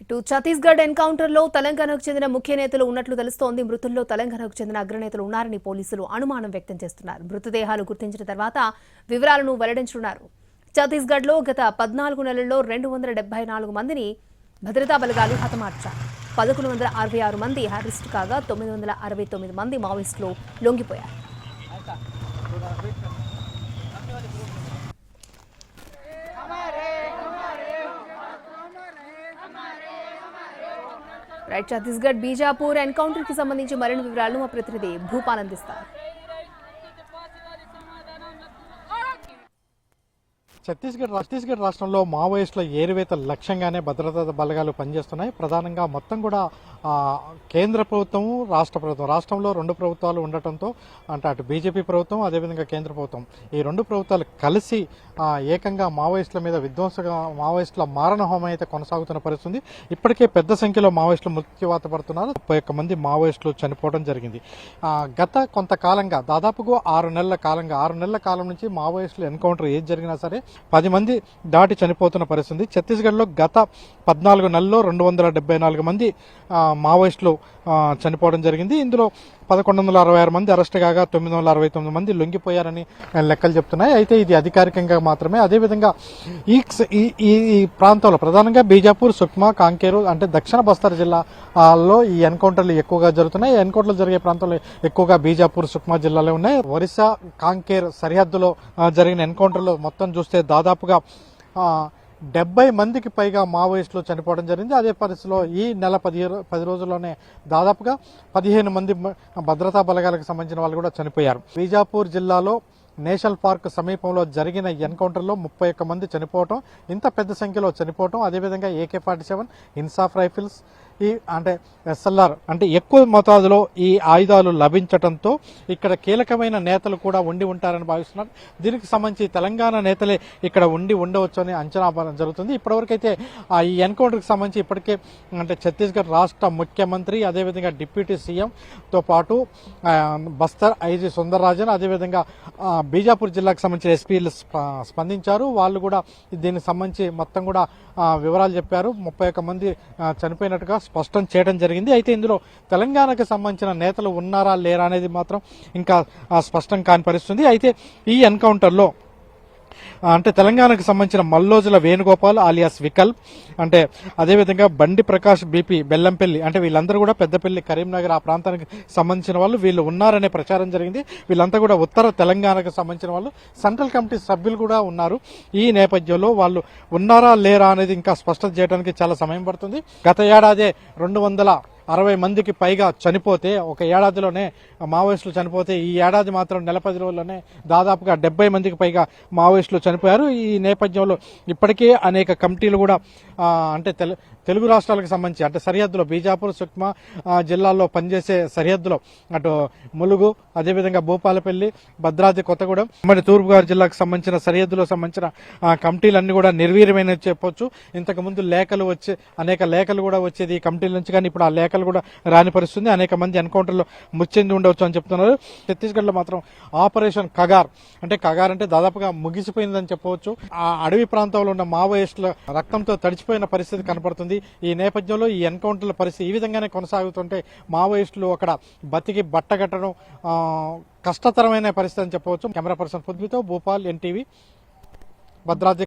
ఇటు ఛత్తీస్గఢ్ ఎన్కౌంటర్లో తెలంగాణకు చెందిన ముఖ్య నేతలు ఉన్నట్లు తెలుస్తోంది. మృతుల్లో తెలంగాణకు చెందిన అగ్రనేతలు ఉన్నారని పోలీసులు అనుమానం వ్యక్తం చేస్తున్నారు. మృతదేహాలు గుర్తించిన తర్వాత వివరాలను వెల్లడించనున్నారు. ఛత్తీస్గఢ్లో గత 14 నెలల్లో 274 మందిని భద్రతా బలగాలు హతమార్చారు. 1166 మంది అరెస్టు కాగా 969 మంది మావోయిస్టులు లొంగిపోయారు. ఛత్తీస్గఢ్ బీజాపూర్ ఎన్కౌంటర్ కి సంబంధించి మరిన్ని వివరాలను మా ప్రతినిధి భూపాల్ అందిస్తారు. ఛత్తీస్గఢ్ రాష్ట్రంలో మావోయిస్టుల ఏరువేత లక్ష్యంగానే భద్రతా బలగాలు పనిచేస్తున్నాయి. ప్రధానంగా మొత్తం కూడా కేంద్ర ప్రభుత్వం, రాష్ట్ర ప్రభుత్వం, రాష్ట్రంలో 2 ప్రభుత్వాలు ఉండటంతో అంటే అటు బీజేపీ ప్రభుత్వం, అదేవిధంగా కేంద్ర ప్రభుత్వం, ఈ 2 ప్రభుత్వాలు కలిసి ఏకంగా మావోయిస్టుల మీద మావోయిస్టుల మారణహోమం అయితే కొనసాగుతున్న పరిస్థితి. ఇప్పటికే పెద్ద సంఖ్యలో మావోయిస్టులు మృత్యువాత పడుతున్నారు. 31 మంది మావోయిస్టులు చనిపోవడం జరిగింది. గత కొంతకాలంగా దాదాపుగా 6 నెలల కాలం నుంచి మావోయిస్టులు ఎన్కౌంటర్ ఏది జరిగినా సరే 10 మంది దాటి చనిపోతున్న పరిస్థితి. ఛత్తీస్గఢ్లో గత 14 నెలల్లో 274 మంది మావోయిస్టులు చనిపోవడం జరిగింది. ఇందులో 1166 మంది అరెస్ట్ కాగా 969 మంది లొంగిపోయారని లెక్కలు చెప్తున్నాయి. అయితే ఇది అధికారికంగా మాత్రమే. అదేవిధంగా ఈ ప్రాంతంలో ప్రధానంగా బీజాపూర్, సుక్మా, కాంకేరు అంటే దక్షిణ బస్తర్ జిల్లాలో ఈ ఎన్కౌంటర్లు ఎక్కువగా జరుగుతున్నాయి. ఎన్కౌంటర్లు జరిగే ప్రాంతంలో ఎక్కువగా బీజాపూర్, సుక్మా జిల్లాలో ఉన్నాయి. ఒరిస్సా, కాంకేర్ సరిహద్దులో జరిగిన ఎన్కౌంటర్లో మొత్తం చూస్తే దాదాపుగా 70 మందికి పైగా మావోయిస్టులు చనిపోవడం జరిగింది. అదే పరిస్థితిలో ఈ నెల 10 రోజుల్లోనే దాదాపుగా 15 మంది భద్రతా బలగాలకు సంబంధించిన వాళ్ళు కూడా చనిపోయారు. బీజాపూర్ జిల్లాలో నేషనల్ పార్క్ సమీపంలో జరిగిన ఎన్కౌంటర్లో 31 మంది చనిపోవటం, ఇంత పెద్ద సంఖ్యలో చనిపోవటం, అదేవిధంగా AK-47 ఇన్సాఫ్ రైఫిల్స్ అంటే SLR అంటే ఎక్కువ మోతాదులో ఈ ఆయుధాలు లభించడంతో ఇక్కడ కీలకమైన నేతలు కూడా ఉండి ఉంటారని భావిస్తున్నారు. దీనికి సంబంధించి తెలంగాణ నేతలే ఇక్కడ ఉండవచ్చు అని అంచనా జరుగుతుంది. ఇప్పటివరకైతే ఈ ఎన్కౌంటర్కి సంబంధించి ఇప్పటికే అంటే ఛత్తీస్గఢ్ రాష్ట్ర ముఖ్యమంత్రి, అదేవిధంగా డిప్యూటీ సీఎంతో పాటు బస్తర్ ఐజీ సుందర్రాజన్, అదేవిధంగా బీజాపూర్ జిల్లాకు సంబంధించిన ఎస్పీలు స్పందించారు. వాళ్ళు కూడా దీనికి సంబంధించి మొత్తం కూడా వివరాలు చెప్పారు. 31 మంది చనిపోయినట్టుగా స్పష్టం చేయడం జరిగింది. అయితే ఇందులో తెలంగాణకు సంబంధించిన నేతలు ఉన్నారా లేరా అనేది మాత్రం ఇంకా స్పష్టం కాని పరిస్థితుంది. అయితే ఈ ఎన్కౌంటర్లో అంటే తెలంగాణకు సంబంధించిన మల్లోజుల వేణుగోపాల్ ఆలియాస్ వికల్ప్, అంటే అదేవిధంగా బండి ప్రకాష్ బీపీ బెల్లంపల్లి, అంటే వీళ్ళందరూ కూడా పెద్దపల్లి, కరీంనగర్ ఆ ప్రాంతానికి సంబంధించిన వాళ్ళు వీళ్ళు ఉన్నారనే ప్రచారం జరిగింది. వీళ్ళంతా కూడా ఉత్తర తెలంగాణకు సంబంధించిన వాళ్ళు, సెంట్రల్ కమిటీ సభ్యులు కూడా ఉన్నారు. ఈ నేపథ్యంలో వాళ్ళు ఉన్నారా లేరా అనేది ఇంకా స్పష్టం చేయడానికి చాలా సమయం పడుతుంది. గత ఏడాదే 260 మందికి పైగా చనిపోతే, ఒక ఏడాదిలోనే మావోయిస్టులు చనిపోతే, ఈ ఏడాది మాత్రం నెల 10 రోజుల్లోనే దాదాపుగా 70 మందికి పైగా మావోయిస్టులు చనిపోయారు. ఈ నేపథ్యంలో ఇప్పటికే అనేక కమిటీలు కూడా అంటే తెలుగు రాష్ట్రాలకు సంబంధించి అంటే సరిహద్దులో బీజాపూర్, సుక్మా జిల్లాల్లో పనిచేసే సరిహద్దులో అటు ములుగు, అదేవిధంగా భూపాలపల్లి, భద్రాద్రి కొత్తగూడెం, మరి తూర్పుగోదావరి జిల్లాకు సంబంధించిన సరిహద్దులో సంబంధించిన కమిటీలన్నీ కూడా నిర్వీర్యమైన చెప్పొచ్చు. ఇంతకుముందు అనేక లేఖలు కూడా వచ్చేది ఈ కమిటీల నుంచి, కానీ ఇప్పుడు ఆ లేఖలు కూడా రాని పరిస్థితుంది. అనేక మంది ఎన్కౌంటర్లో ముచ్చెంది ఉండవచ్చు అని చెప్తున్నారు. ఛత్తీస్గఢ్ లో మాత్రం ఆపరేషన్ కగార్ అంటే దాదాపుగా ముగిసిపోయిందని చెప్పవచ్చు. ఆ అడవి ప్రాంతంలో ఉన్న మావోయిస్టుల రక్తంతో తడిచిపోయిన పరిస్థితి కనపడుతుంది. ఈ నేపథ్యంలో ఈ ఎన్కౌంటర్ల పరిస్థితి ఈ విధంగానే కొనసాగుతుంటే మావోయిస్టులు అక్కడ బతికి బట్టగట్టడం కష్టతరమైన పరిస్థితి అని చెప్పవచ్చు. కెమెరా పర్సన్ పృథ్వీతో భూపాల్, NTV, భద్రాద్రి.